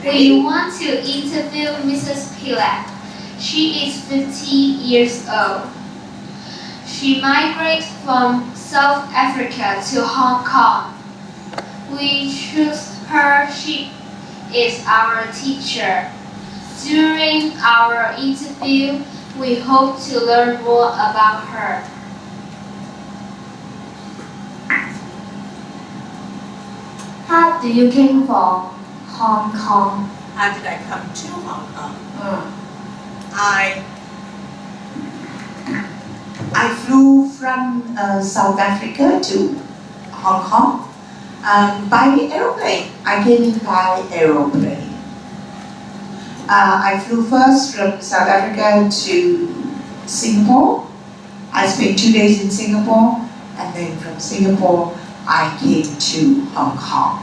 We want to interview Mrs. Pilat. She is 50 years old. She migrated from South Africa to Hong Kong. We choose her. She is our teacher. During our interview, we hope to learn more about her. How do you came from Hong Kong? How did I come to Hong Kong? I flew from South Africa to Hong Kong by aeroplane. I came in by aeroplane. I flew first from South Africa to Singapore. I spent 2 days in Singapore, and then from Singapore I came to Hong Kong.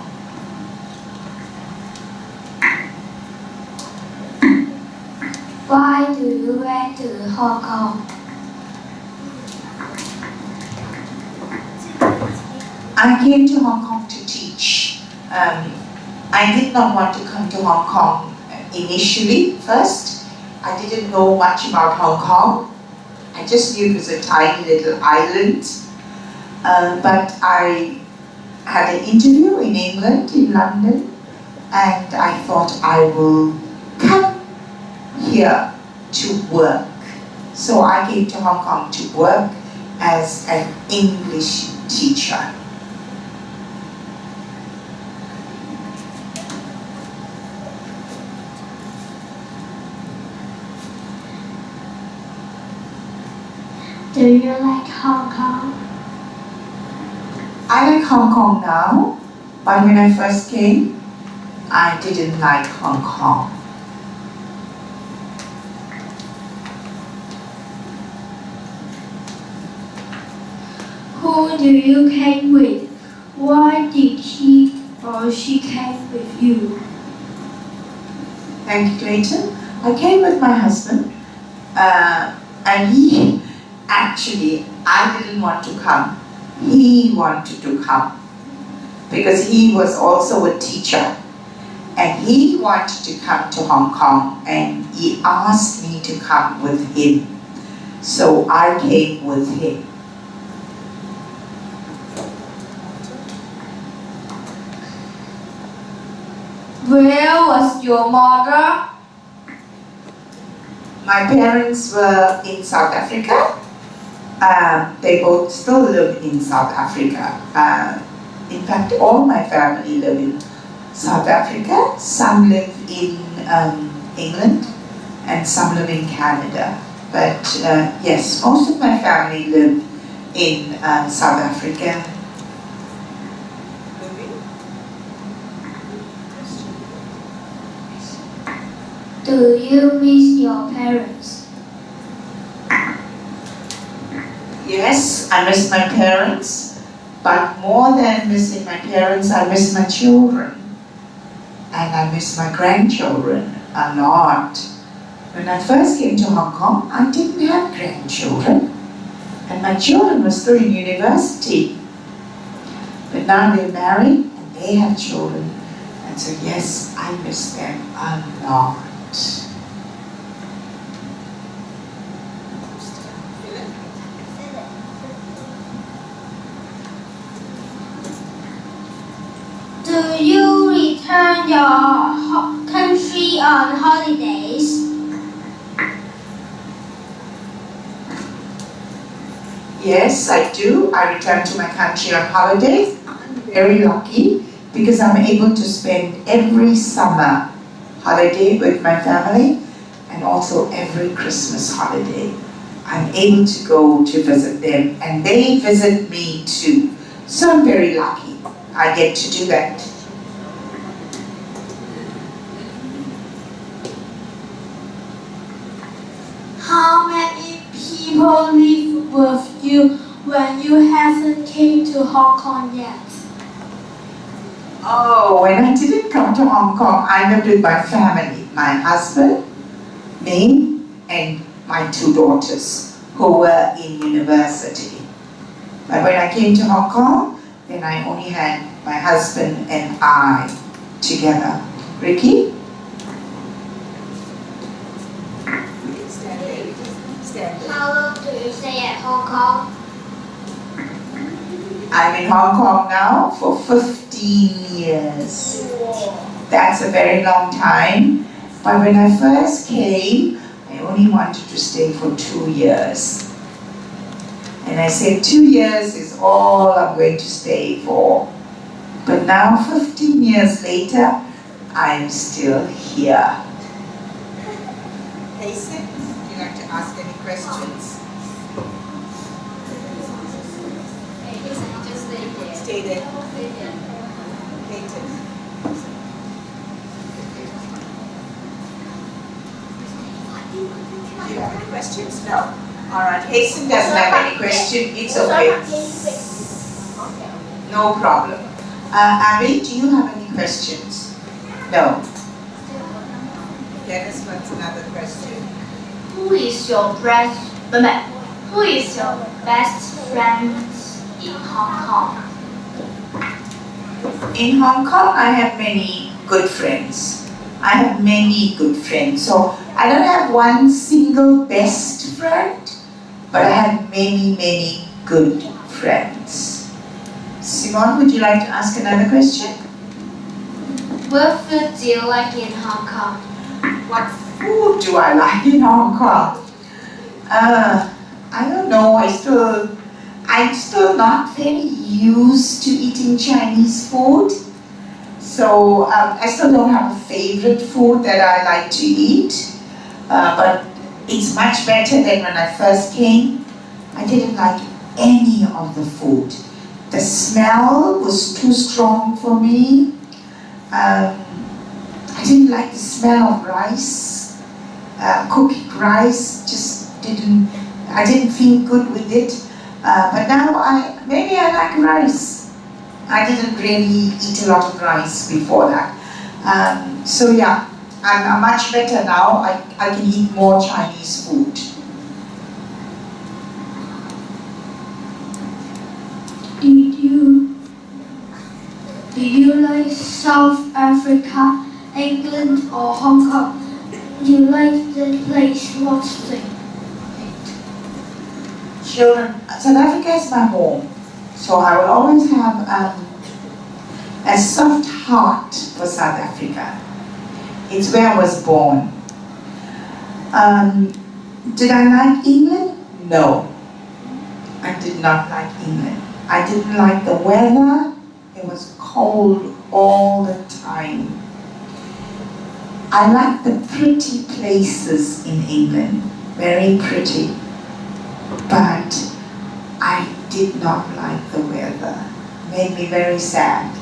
Why do you went to Hong Kong? I came to Hong Kong to teach. I did not want to come to Hong Kong initially. First, I didn't know much about Hong Kong. I just knew it was a tiny little island. But I had an interview in England, in London, and I thought I will come here to work. So I came to Hong Kong to work as an English teacher. Do you like Hong Kong? I like Hong Kong now, but when I first came, I didn't like Hong Kong. Who do you came with? Why did he or she came with you? Thank you, Clayton. I came with my husband, and he actually, I didn't want to come. He wanted to come because he was also a teacher, and he wanted to come to Hong Kong, and he asked me to come with him. So I came with him. Where was your mother? My parents were in South Africa. They both still live in South Africa. In fact, all my family live in South Africa. Some live in England, and some live in Canada. But yes, most of my family live in South Africa. Do you miss your parents? Yes, I miss my parents, but more than missing my parents, I miss my children. And I miss my grandchildren a lot. When I first came to Hong Kong, I didn't have grandchildren. And my children were still in university. But now they're married and they have children. And so yes, I miss them a lot. Do you return your country on holidays? Yes, I do. I return to my country on holidays. I'm very lucky because I'm able to spend every summer holiday with my family and also every Christmas holiday. I'm able to go to visit them and they visit me too. So I'm very lucky. I get to do that. How many people live with you when you haven't came to Hong Kong yet? Oh, when I didn't come to Hong Kong, I lived with my family, my husband, me, and my 2 daughters who were in university. But when I came to Hong Kong, then I only had my husband and I together. Ricky? Stand there. How long do you stay at Hong Kong? I'm in Hong Kong now for 15 years. That's a very long time. But when I first came, I only wanted to stay for 2 years. And I said 2 years is all I'm going to stay for. But now, 15 years later, I'm still here. Hey, Sid, would you like to ask any questions? Stay there. Peyton. Do you have any questions? No. All right. Hasten doesn't have any question. It's okay. No problem. Abby, do you have any questions? No. Dennis wants another question. Who is your Who is your best friend in Hong Kong? In Hong Kong, I have many good friends. I have many good friends. So I don't have one single best friend, but I have many, many good friends. Simone, would you like to ask another question? What food do you like in Hong Kong? What food do I like in Hong Kong? I don't know. I'm still not very used to eating Chinese food. So I still don't have a favorite food that I like to eat. But it's much better than when I first came. I didn't like any of the food. The smell was too strong for me. I didn't like the smell of rice. Cooking rice I didn't feel good with it. But now maybe I like rice. I didn't really eat a lot of rice before that. So yeah, I'm much better now. I can eat more Chinese food. Did you like South Africa, England or Hong Kong? Do you like the place mostly? Children, South Africa is my home. So I will always have a soft heart for South Africa. It's where I was born. Did I like England? No. I did not like England. I didn't like the weather. It was cold all the time. I like the pretty places in England, very pretty. But I did not like the weather. It made me very sad.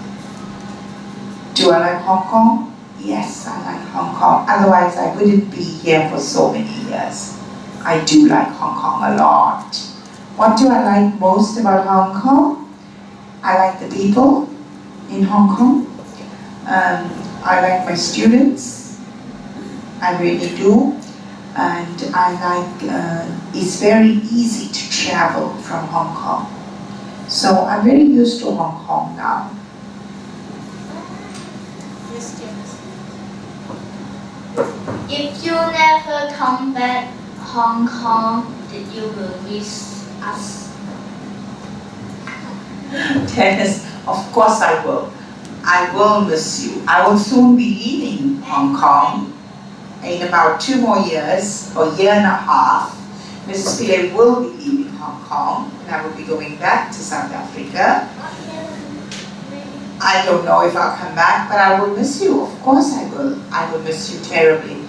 Do I like Hong Kong? Yes, I like Hong Kong. Otherwise, I wouldn't be here for so many years. I do like Hong Kong a lot. What do I like most about Hong Kong? I like the people in Hong Kong. I like my students. I really do. And I like, it's very easy to travel from Hong Kong. So I'm very used to Hong Kong now. If you never come back Hong Kong, did you will miss us? Dennis, of course I will. I will miss you. I will soon be leaving Hong Kong in about 2 more years, or a year and a half. Mrs. Pillay will be leaving Hong Kong, and I will be going back to South Africa. I don't know if I'll come back, but I will miss you. Of course I will. I will miss you terribly.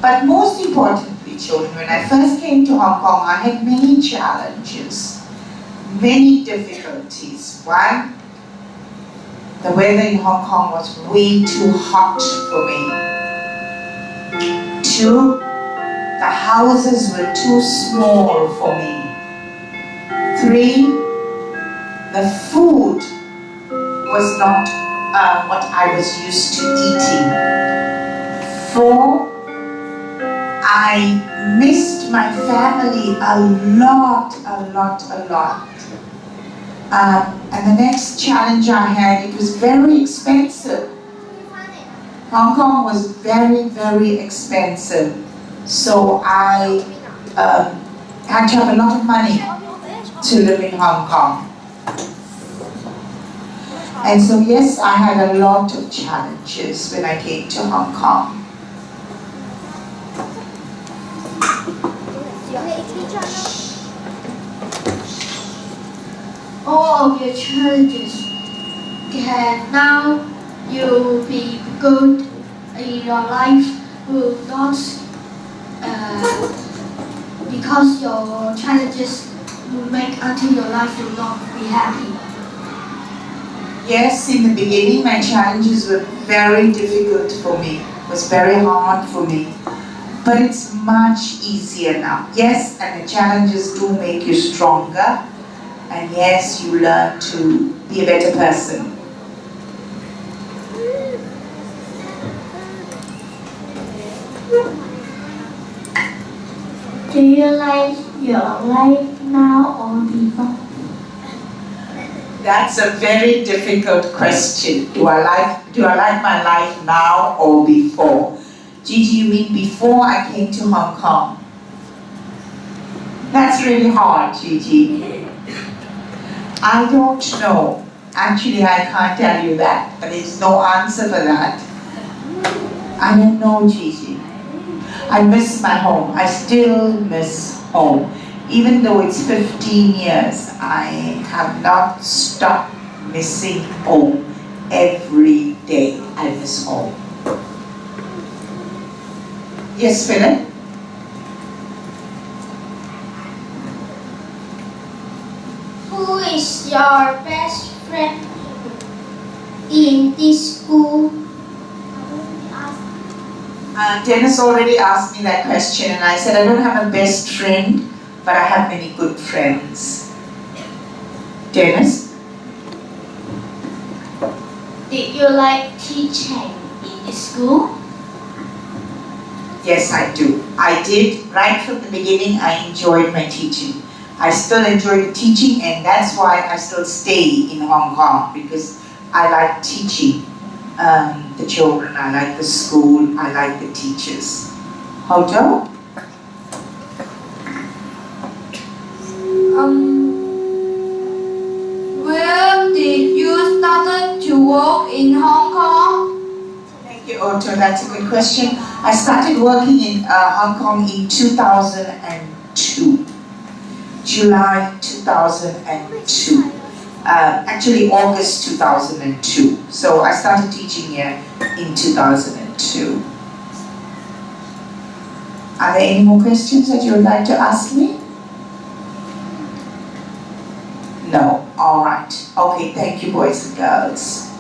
But most importantly, children, when I first came to Hong Kong, I had many challenges, many difficulties. One, the weather in Hong Kong was way too hot for me. 2, the houses were too small for me. 3, the food was not what I was used to eating. 4, I missed my family a lot. And the next challenge I had, it was very expensive. Hong Kong was very, very expensive. So I had to have a lot of money to live in Hong Kong. And so yes, I had a lot of challenges when I came to Hong Kong. All of your challenges can now you be good in your life will not because your challenges will make until your life will not be happy. Yes, in the beginning my challenges were very difficult for me. It was very hard for me. But it's much easier now. Yes, and the challenges do make you stronger. And yes, you learn to be a better person. Do you like your life now or before? That's a very difficult question. Do I like my life now or before? Gigi, you mean before I came to Hong Kong? That's really hard, Gigi. I don't know. Actually, I can't tell you that. There's no answer for that. I don't know, Gigi. I miss my home. I still miss home. Even though it's 15 years, I have not stopped missing home. Every day I miss home. Yes, Philip? Who is your best friend in this school? Dennis already asked me that question and I said I don't have a best friend, but I have many good friends. Dennis? Did you like teaching in the school? Yes, I do. I did. Right from the beginning, I enjoyed my teaching. I still enjoy the teaching, and that's why I still stay in Hong Kong, because I like teaching the children, I like the school, I like the teachers. Hoto? Where did you start to work in Hong Kong? Thank you, Otto. That's a good question. I started working in Hong Kong in 2002. July 2002. Actually August 2002. So I started teaching here in 2002. Are there any more questions that you would like to ask me? No. All right. Okay, thank you, boys and girls.